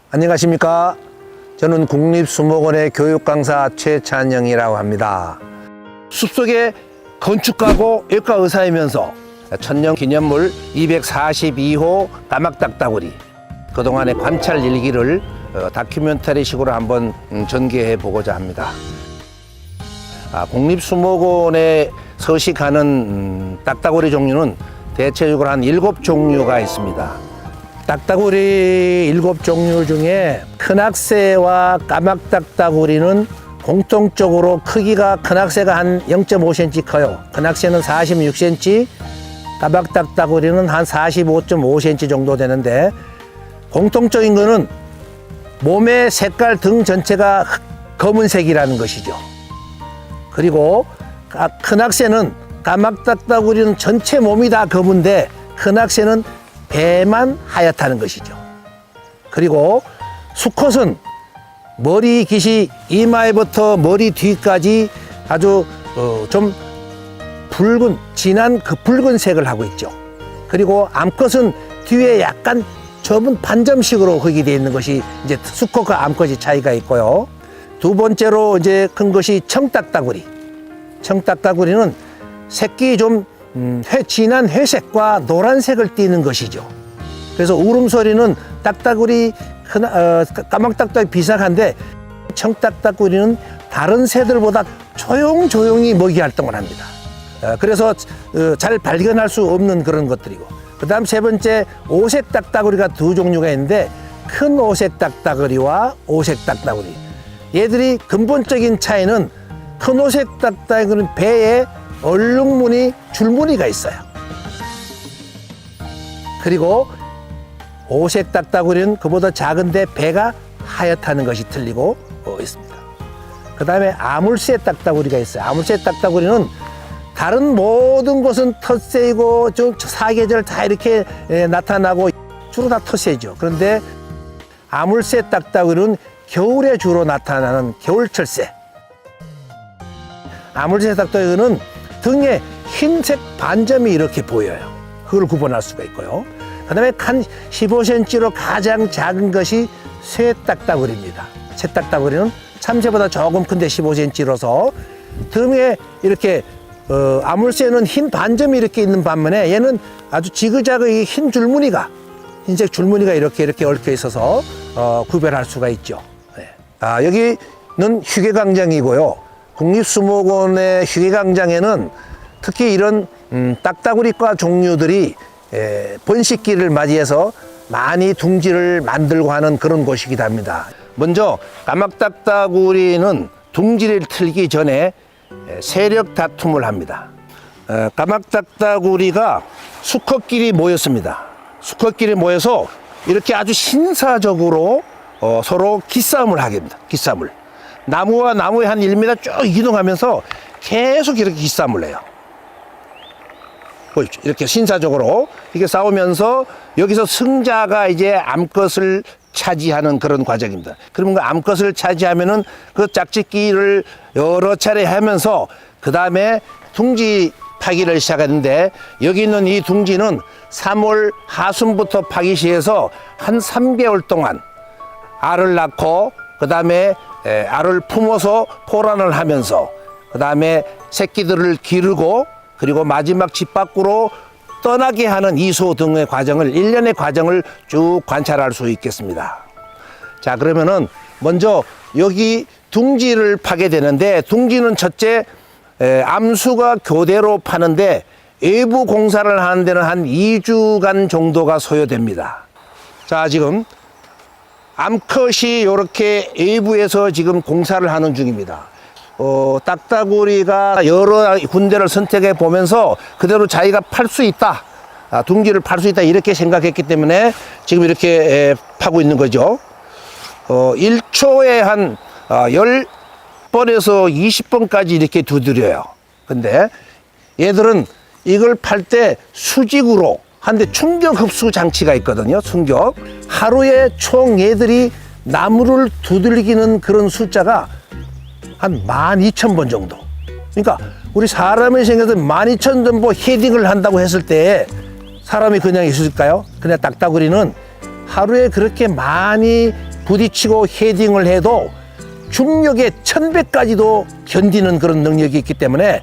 안녕하십니까. 저는 국립수목원의 교육강사 최찬영이라고 합니다. 숲속의 건축가고 외과 의사이면서 천년기념물 242호 까막딱따구리 그동안의 관찰 일기를 다큐멘터리식으로 한번 전개해 보고자 합니다. 국립수목원에 서식하는 딱따구리 종류는 대체적으로 한 7종류가 있습니다. 딱따구리 7종류 중에 큰악새와 까막딱따구리는 공통적으로 크기가 큰악새가 한 0.5cm 커요. 큰악새는 46cm, 까막딱따구리는 한 45.5cm 정도 되는데, 공통적인 거는 몸의 색깔 등 전체가 검은색이라는 것이죠. 그리고 큰악새는 까막딱따구리는 전체 몸이 다 검은데 큰악새는 배만 하얗다는 것이죠. 그리고 수컷은 머리 깃이 이마에부터 머리 뒤까지 아주 좀 붉은 진한 그 붉은색을 하고 있죠. 그리고 암컷은 뒤에 약간 좁은 반점식으로 흙이 되어 있는 것이 이제 수컷과 암컷이 차이가 있고요. 두 번째로 이제 큰 것이 청딱따구리. 청딱따구리는 새끼 좀 진한 회색과 노란색을 띠는 것이죠. 그래서 울음소리는 딱따구리, 까막딱따구리 비슷한데 청딱따구리는 다른 새들보다 조용히 먹이 활동을 합니다. 그래서 잘 발견할 수 없는 그런 것들이고, 그 다음 세 번째 오색딱따구리가 두 종류가 있는데 큰 오색딱따구리와 오색딱따구리. 얘들이 근본적인 차이는 큰 오색딱따구리는 배에 얼룩무늬, 줄무늬가 있어요. 그리고 오색딱따구리는 그보다 작은데 배가 하얗다는 것이 틀리고 있습니다. 그 다음에 아물새 딱따구리가 있어요. 아물새 딱따구리는 다른 모든 곳은 텃새이고 좀 사계절 다 이렇게 나타나고 주로 다 텃새죠. 그런데 아물새 딱따구리는 겨울에 주로 나타나는 겨울철새. 아물새 딱따구리는 등에 흰색 반점이 이렇게 보여요. 그걸 구분할 수가 있고요. 그 다음에 한 15cm로 가장 작은 것이 쇠딱따구리입니다. 쇠딱따구리는 참새보다 조금 큰데 15cm로서 등에 이렇게 아물새는 흰 반점이 이렇게 있는 반면에 얘는 아주 지그자그 흰 줄무늬가, 흰색 줄무늬가 이렇게 얽혀 있어서 구별할 수가 있죠. 네. 여기는 휴게광장이고요. 국립수목원의 휴게광장에는 특히 이런 딱따구리과 종류들이 번식기를 맞이해서 많이 둥지를 만들고 하는 그런 곳이기도 합니다. 먼저 까막딱따구리는 둥지를 틀기 전에 세력 다툼을 합니다. 까막딱따구리가 수컷끼리 모였습니다. 수컷끼리 모여서 이렇게 아주 신사적으로 서로 기싸움을 하게 됩니다. 기싸움을. 나무와 나무에 한 1m 쭉 이동하면서 계속 이렇게 기싸움을 해요. 보십시오. 이렇게 신사적으로 이렇게 싸우면서 여기서 승자가 이제 암컷을 차지하는 그런 과정입니다. 그러면 그 암컷을 차지하면은 그 짝짓기를 여러 차례 하면서 그 다음에 둥지 파기를 시작하는데, 여기 있는 이 둥지는 3월 하순부터 파기 시해서 한 3개월 동안 알을 낳고 그 다음에 알을 품어서 포란을 하면서 그 다음에 새끼들을 기르고 그리고 마지막 집 밖으로 떠나게 하는 이소 등의 과정을, 1년의 과정을 쭉 관찰할 수 있겠습니다. 자, 그러면은 먼저 여기 둥지를 파게 되는데, 둥지는 첫째 암수가 교대로 파는데 외부 공사를 하는 데는 한 2주간 정도가 소요됩니다. 자, 지금 암컷이 이렇게 외부에서 지금 공사를 하는 중입니다. 딱따구리가 여러 군데를 선택해 보면서 그대로 자기가 팔 수 있다, 둥지를 팔 수 있다 이렇게 생각했기 때문에 지금 이렇게 파고 있는 거죠. 1초에 한 10번에서 20번까지 이렇게 두드려요. 근데 얘들은 이걸 팔 때 수직으로 한데 충격 흡수 장치가 있거든요. 충격. 하루에 총 얘들이 나무를 두들기는 그런 숫자가 한 12,000번 정도. 그러니까 우리 사람이 생겨서 12,000번 뭐 헤딩을 한다고 했을 때 사람이 그냥 있을까요? 그냥 딱따구리는 하루에 그렇게 많이 부딪히고 헤딩을 해도 중력의 1000배까지도 견디는 그런 능력이 있기 때문에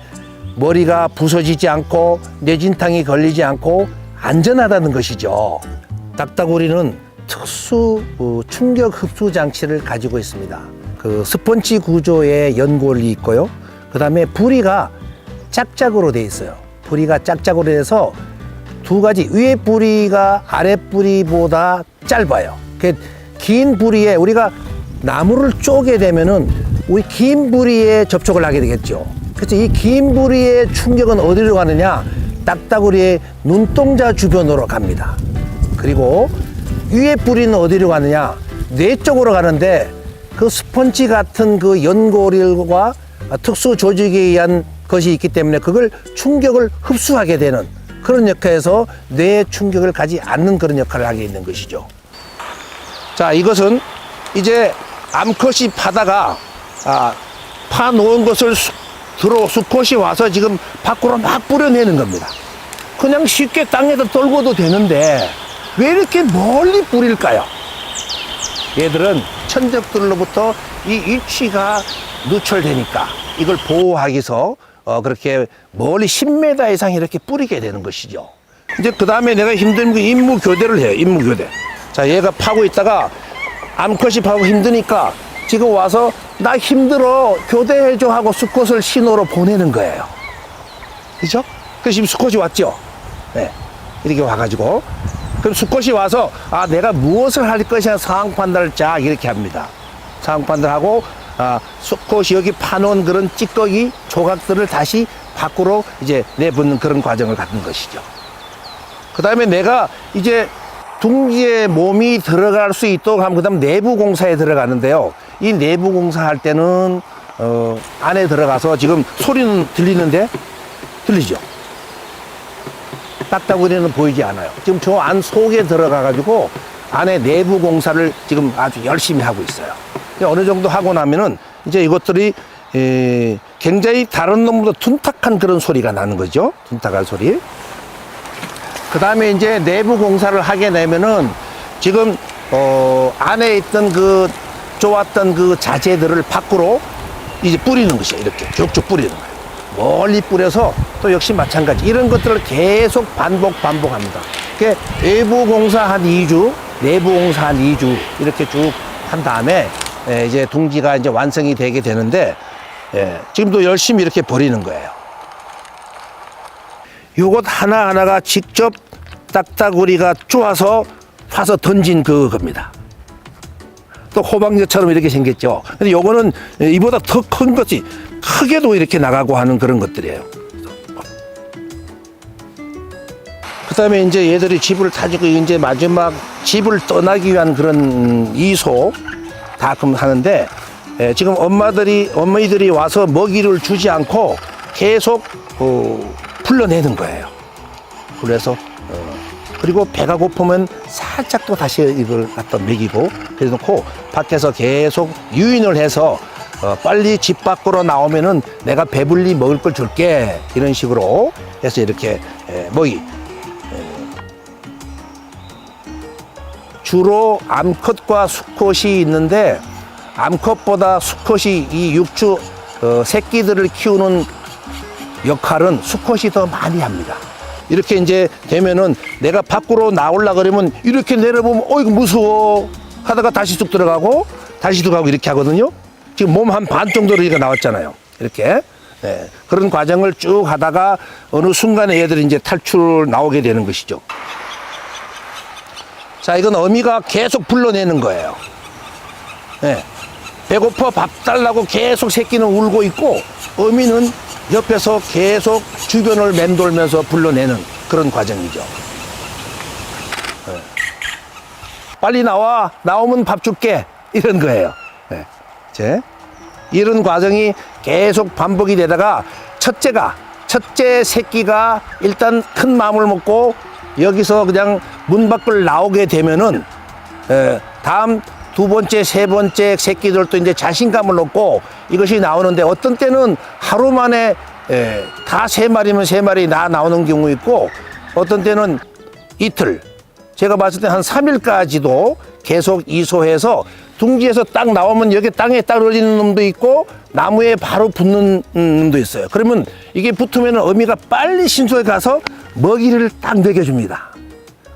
머리가 부서지지 않고 뇌진탕이 걸리지 않고 안전하다는 것이죠. 딱따구리는 특수 충격 흡수 장치를 가지고 있습니다. 그 스펀지 구조의 연골이 있고요. 그 다음에 부리가 짝짝으로 돼 있어요. 부리가 짝짝으로 돼서 두 가지, 위에 부리가 아래 부리보다 짧아요. 긴 부리에 우리가 나무를 쪼개 되면은 우리 긴 부리에 접촉을 하게 되겠죠. 그래서 이 긴 부리의 충격은 어디로 가느냐? 딱따구리의 눈동자 주변으로 갑니다. 그리고 위에 부리는 어디로 가느냐? 뇌 쪽으로 가는데 그 스펀지 같은 그 연골과 특수 조직에 의한 것이 있기 때문에 그걸 충격을 흡수하게 되는 그런 역할에서 뇌의 충격을 가지 않는 그런 역할을 하게 있는 것이죠. 자, 이것은 이제 암컷이 파다가 파 놓은 것을 수컷이 와서 지금 밖으로 막 뿌려내는 겁니다. 그냥 쉽게 땅에다 떨궈도 되는데 왜 이렇게 멀리 뿌릴까요? 얘들은 천적들로부터 이 입취가 누출되니까 이걸 보호하기 위해서 그렇게 멀리 10m 이상 이렇게 뿌리게 되는 것이죠. 이제 그 다음에 내가 힘든 거 임무교대를 해요. 임무교대. 자, 얘가 파고 있다가 암컷이 파고 힘드니까 지금 와서 나 힘들어 교대해줘 하고 수컷을 신호로 보내는 거예요. 그죠? 그래서 지금 수컷이 왔죠. 네. 이렇게 와가지고 그럼 수컷이 와서 내가 무엇을 할 것이냐 상황 판단을 쫙 이렇게 합니다. 상황 판단하고 수컷이 여기 파놓은 그런 찌꺼기 조각들을 다시 밖으로 이제 내붓는 그런 과정을 갖는 것이죠. 그 다음에 내가 이제 둥지에 몸이 들어갈 수 있도록 하면 그 다음 내부 공사에 들어가는데요. 이 내부 공사할 때는 안에 들어가서 지금 소리는 들리는데 들리죠? 딱따구리는 보이지 않아요. 지금 저 안 속에 들어가 가지고 안에 내부 공사를 지금 아주 열심히 하고 있어요. 어느 정도 하고 나면은 이제 이것들이 굉장히 다른 놈보다 둔탁한 그런 소리가 나는 거죠. 둔탁한 소리. 그 다음에 이제 내부 공사를 하게 되면은 지금 안에 있던 그 좋았던 그 자재들을 밖으로 이제 뿌리는 것이에요. 이렇게 쭉쭉 뿌리는 거예요. 멀리 뿌려서 또 역시 마찬가지 이런 것들을 계속 반복합니다. 그게 외부 공사 한 2주, 내부 공사 한 2주 이렇게 쭉 한 다음에 이제 둥지가 이제 완성이 되게 되는데 지금도 열심히 이렇게 버리는 거예요. 요것 하나하나가 직접 딱따구리가 쪼아서 파서 던진 그겁니다. 또 호박잎처럼 이렇게 생겼죠. 근데 요거는 이보다 더 큰 것이 크게도 이렇게 나가고 하는 그런 것들이에요. 그 다음에 이제 얘들이 집을 다지고 이제 마지막 집을 떠나기 위한 그런 이소 다금 하는데 지금 어머니들이 와서 먹이를 주지 않고 계속 불러내는 거예요. 그래서 그리고 배가 고프면 살짝 또 다시 이걸 갖다 먹이고 그래놓고 밖에서 계속 유인을 해서 빨리 집 밖으로 나오면은 내가 배불리 먹을 걸 줄게 이런 식으로 해서 이렇게 먹이 주로 암컷과 수컷이 있는데 암컷보다 수컷이 이 육주 새끼들을 키우는 역할은 수컷이 더 많이 합니다. 이렇게 이제 되면은 내가 밖으로 나오려 그러면 이렇게 내려보면 이거 무서워 하다가 다시 쑥 들어가고 다시 들어가고 이렇게 하거든요. 지금 몸 한 반 정도로 이렇게 나왔잖아요. 이렇게 그런 과정을 쭉 하다가 어느 순간에 얘들이 이제 탈출 나오게 되는 것이죠. 자, 이건 어미가 계속 불러내는 거예요. 배고파 밥 달라고 계속 새끼는 울고 있고 어미는 옆에서 계속 주변을 맴돌면서 불러내는 그런 과정이죠. 빨리 나오면 밥 줄게 이런 거예요. 이런 과정이 계속 반복이 되다가 첫째 새끼가 일단 큰 마음을 먹고 여기서 그냥 문 밖을 나오게 되면은 다음 두 번째, 세 번째 새끼들도 이제 자신감을 얻고 이것이 나오는데 어떤 때는 하루 만에 다 3마리면 3마리 나오는 경우 있고 어떤 때는 이틀, 제가 봤을 때 한 3일까지도 계속 이소해서 둥지에서 딱 나오면 여기 땅에 딱 떨어지는 놈도 있고 나무에 바로 붙는 놈도 있어요. 그러면 이게 붙으면 어미가 빨리 신속에 가서 먹이를 딱 먹여줍니다.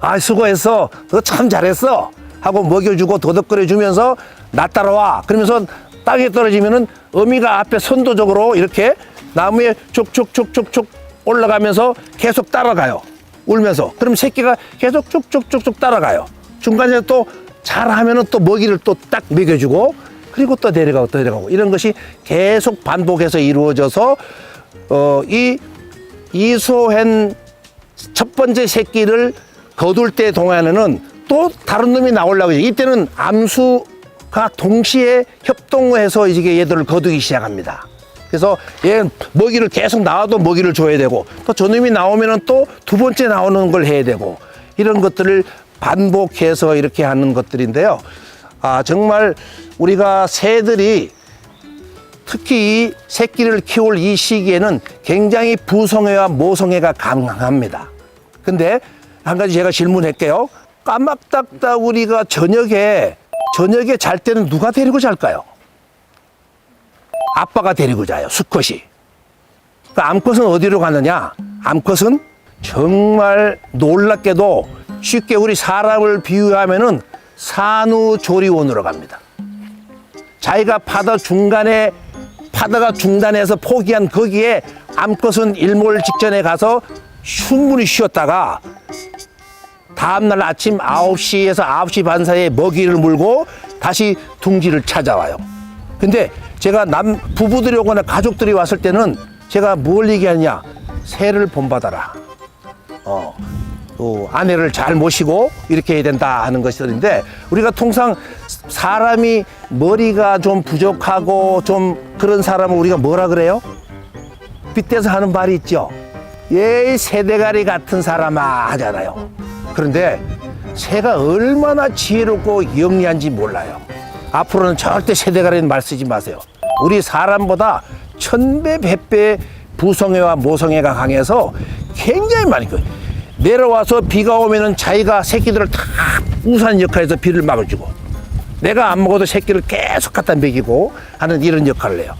아, 수고했어. 너 참 잘했어. 하고 먹여주고 도덕거려주면서 나 따라와. 그러면서 땅에 떨어지면은 어미가 앞에 선도적으로 이렇게 나무에 촉촉촉촉촉 올라가면서 계속 따라가요. 울면서. 그럼 새끼가 계속 쭉쭉쭉쭉 따라가요. 중간에 또 잘하면은 또 먹이를 또 딱 먹여주고 그리고 또 내려가고 또 내려가고 이런 것이 계속 반복해서 이루어져서 이 이소hen 첫 번째 새끼를 거둘 때 동안에는 또 다른 놈이 나오려고 해요. 이때는 암수가 동시에 협동해서 이게 얘들을 거두기 시작합니다. 그래서 얘 먹이를 계속 나와도 먹이를 줘야 되고 또 저놈이 나오면은 또 두 번째 나오는 걸 해야 되고 이런 것들을 반복해서 이렇게 하는 것들인데요. 아, 정말 우리가 새들이 특히 이 새끼를 키울 이 시기에는 굉장히 부성애와 모성애가 강합니다. 근데 한 가지 제가 질문할게요. 까막딱딱 우리가 저녁에 잘 때는 누가 데리고 잘까요? 아빠가 데리고 자요, 수컷이. 그 암컷은 어디로 가느냐? 암컷은 정말 놀랍게도 쉽게 우리 사람을 비유하면은 산후조리원으로 갑니다. 자기가 파다가 중단해서 포기한 거기에 암컷은 일몰 직전에 가서 충분히 쉬었다가 다음날 아침 9시에서 9시 반 사이에 먹이를 물고 다시 둥지를 찾아와요. 근데 제가 부부들이 오거나 가족들이 왔을 때는 제가 뭘 얘기하냐? 새를 본받아라. 아내를 잘 모시고 이렇게 해야 된다 하는 것인데 우리가 통상 사람이 머리가 좀 부족하고 좀 그런 사람은 우리가 뭐라 그래요? 빗대서 하는 말이 있죠. 예이 새대가리 같은 사람아 하잖아요. 그런데 새가 얼마나 지혜롭고 영리한지 몰라요. 앞으로는 절대 새대가리는 말 쓰지 마세요. 우리 사람보다 1000배 100배 부성애와 모성애가 강해서 굉장히 많이 내려와서 비가 오면은 자기가 새끼들을 다 우산 역할에서 비를 막아주고 내가 안 먹어도 새끼를 계속 갖다 먹이고 하는 이런 역할을 해요.